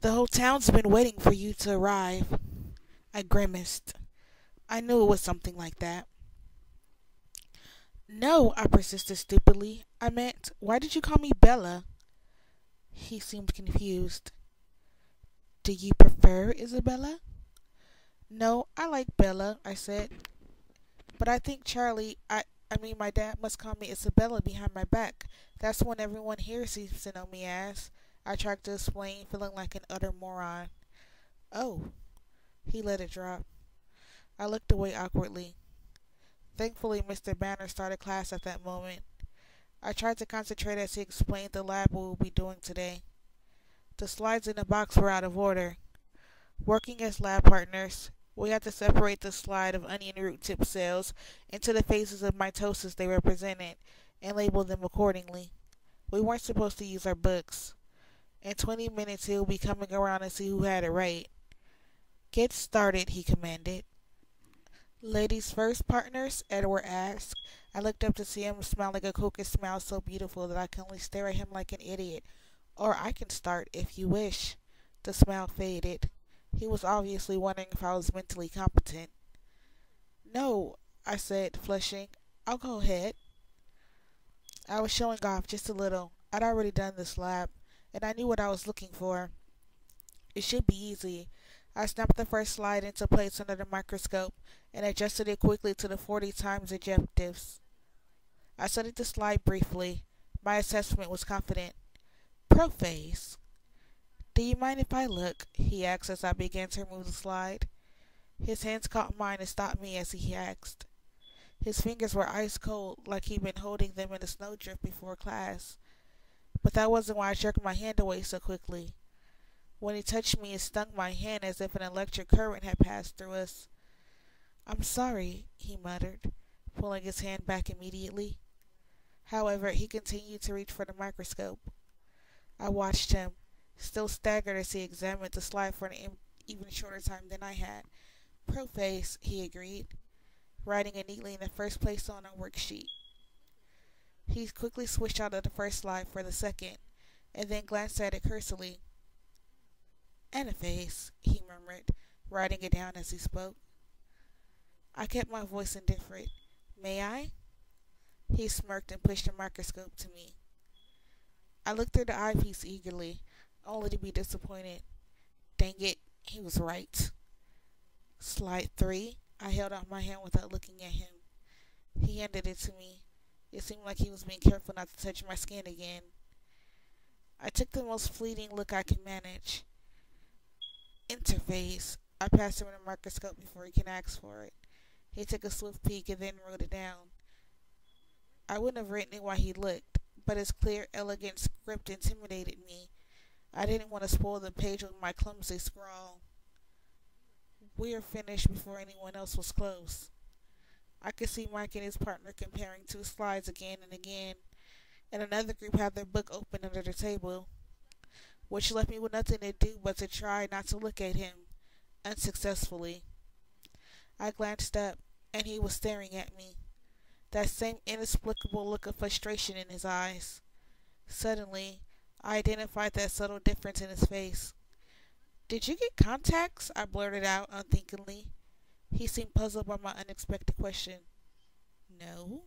The whole town's been waiting for you to arrive. I grimaced. I knew it was something like that. No, I persisted stupidly. I meant, why did you call me Bella? He seemed confused. Do you prefer Isabella? No, I like Bella, I said. But I think Charlie, my dad must call me Isabella behind my back. That's what everyone here seems to know me as. I tried to explain, feeling like an utter moron. Oh, he let it drop. I looked away awkwardly. Thankfully, Mr. Banner started class at that moment. I tried to concentrate as he explained the lab we would be doing today. The slides in the box were out of order. Working as lab partners, we had to separate the slide of onion root tip cells into the phases of mitosis they represented and label them accordingly. We weren't supposed to use our books. In 20 minutes, he would be coming around to see who had it right. Get started, he commanded. Ladies first, partners, Edward asked. I looked up to see him smiling a crooked smile so beautiful that I could only stare at him like an idiot. Or I can start, if you wish. The smile faded. He was obviously wondering if I was mentally competent. No, I said, flushing. I'll go ahead. I was showing off just a little. I'd already done this lab, and I knew what I was looking for. It should be easy. I snapped the first slide into place under the microscope and adjusted it quickly to the 40 times objectives. I studied the slide briefly. My assessment was confident. Prophase. Do you mind if I look? He asked as I began to remove the slide. His hands caught mine and stopped me as he asked. His fingers were ice cold, like he'd been holding them in a snowdrift before class. But that wasn't why I jerked my hand away so quickly. When he touched me, it stung my hand as if an electric current had passed through us. I'm sorry, he muttered, pulling his hand back immediately. However, he continued to reach for the microscope. I watched him, still staggered as he examined the slide for an even shorter time than I had. Prophase, he agreed, writing it neatly in the first place on a worksheet. He quickly switched out of the first slide for the second, and then glanced at it cursorily. Anaphase, he murmured, writing it down as he spoke. I kept my voice indifferent. May I? He smirked and pushed the microscope to me. I looked through the eyepiece eagerly, only to be disappointed. Dang it, he was right. Slide 3. I held out my hand without looking at him. He handed it to me. It seemed like he was being careful not to touch my skin again. I took the most fleeting look I could manage. Interface. I passed him the microscope before he could ask for it. He took a swift peek and then wrote it down. I wouldn't have written it while he looked, but his clear, elegant script intimidated me. I didn't want to spoil the page with my clumsy scrawl. We were finished before anyone else was close. I could see Mike and his partner comparing two slides again and again, and another group had their book open under the table, which left me with nothing to do but to try not to look at him, unsuccessfully. I glanced up, and he was staring at me, that same inexplicable look of frustration in his eyes. Suddenly, I identified that subtle difference in his face. Did you get contacts? I blurted out unthinkingly. He seemed puzzled by my unexpected question. No.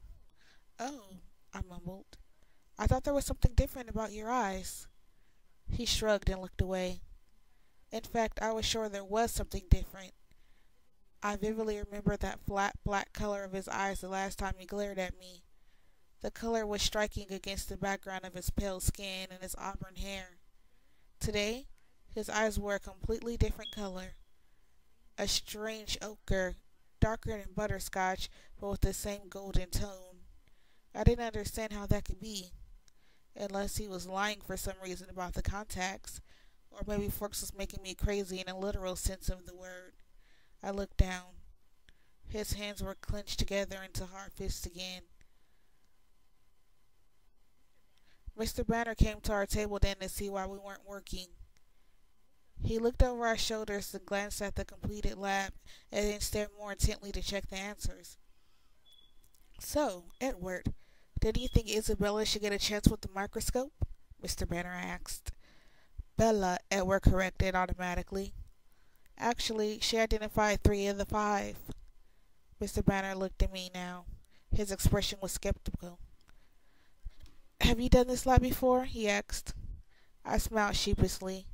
Oh, I mumbled. I thought there was something different about your eyes. He shrugged and looked away. In fact, I was sure there was something different. I vividly remember that flat black color of his eyes the last time he glared at me. The color was striking against the background of his pale skin and his auburn hair. Today, his eyes were a completely different color. A strange ochre, darker than butterscotch, but with the same golden tone. I didn't understand how that could be, unless he was lying for some reason about the contacts, or maybe Forks was making me crazy in a literal sense of the word. I looked down. His hands were clenched together into hard fists again. Mr. Banner came to our table then to see why we weren't working. He looked over our shoulders and glanced at the completed lab and then stared more intently to check the answers. So, Edward, did you think Isabella should get a chance with the microscope? Mr. Banner asked. Bella, Edward corrected automatically. Actually, she identified 3 of the 5. Mr. Banner looked at me now. His expression was skeptical. Have you done this lot before? He asked. I smiled sheepishly.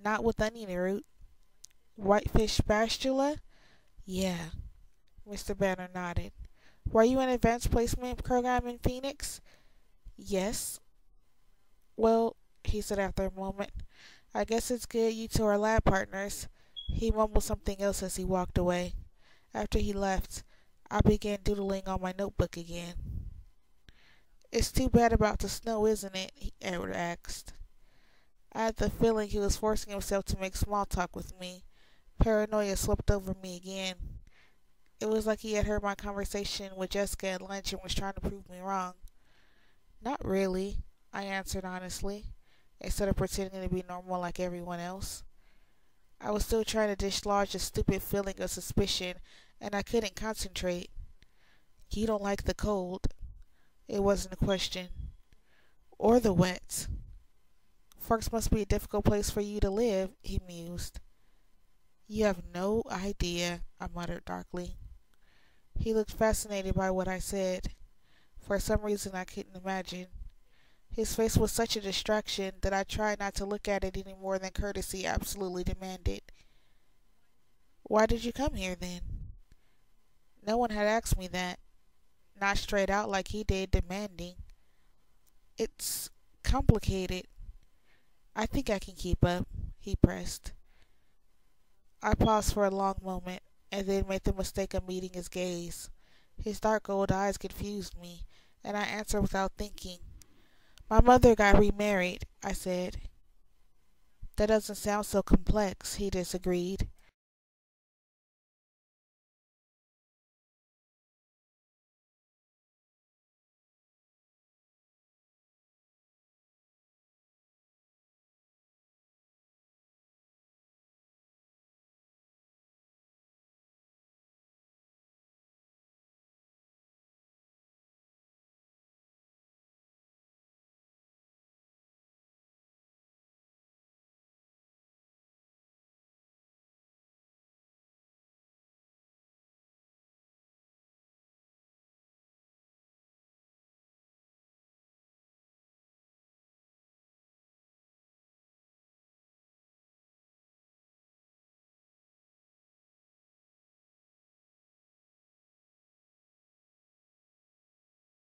Not with onion root. Whitefish spatula? Yeah. Mr. Banner nodded. Were you in advanced placement program in Phoenix? Yes. Well, he said after a moment, I guess it's good you two are lab partners. He mumbled something else as he walked away. After he left, I began doodling on my notebook again. It's too bad about the snow, isn't it? Edward asked. I had the feeling he was forcing himself to make small talk with me. Paranoia swept over me again. It was like he had heard my conversation with Jessica at lunch and was trying to prove me wrong. Not really, I answered honestly, instead of pretending to be normal like everyone else. I was still trying to dislodge a stupid feeling of suspicion, and I couldn't concentrate. You don't like the cold. It wasn't a question. Or the wet. Forks must be a difficult place for you to live, he mused. You have no idea, I muttered darkly. He looked fascinated by what I said. For some reason I couldn't imagine. His face was such a distraction that I tried not to look at it any more than courtesy absolutely demanded. Why did you come here, then? No one had asked me that. Not straight out like he did, demanding. It's complicated. I think I can keep up, he pressed. I paused for a long moment, and then made the mistake of meeting his gaze. His dark gold eyes confused me, and I answered without thinking. My mother got remarried, I said. That doesn't sound so complex, he disagreed.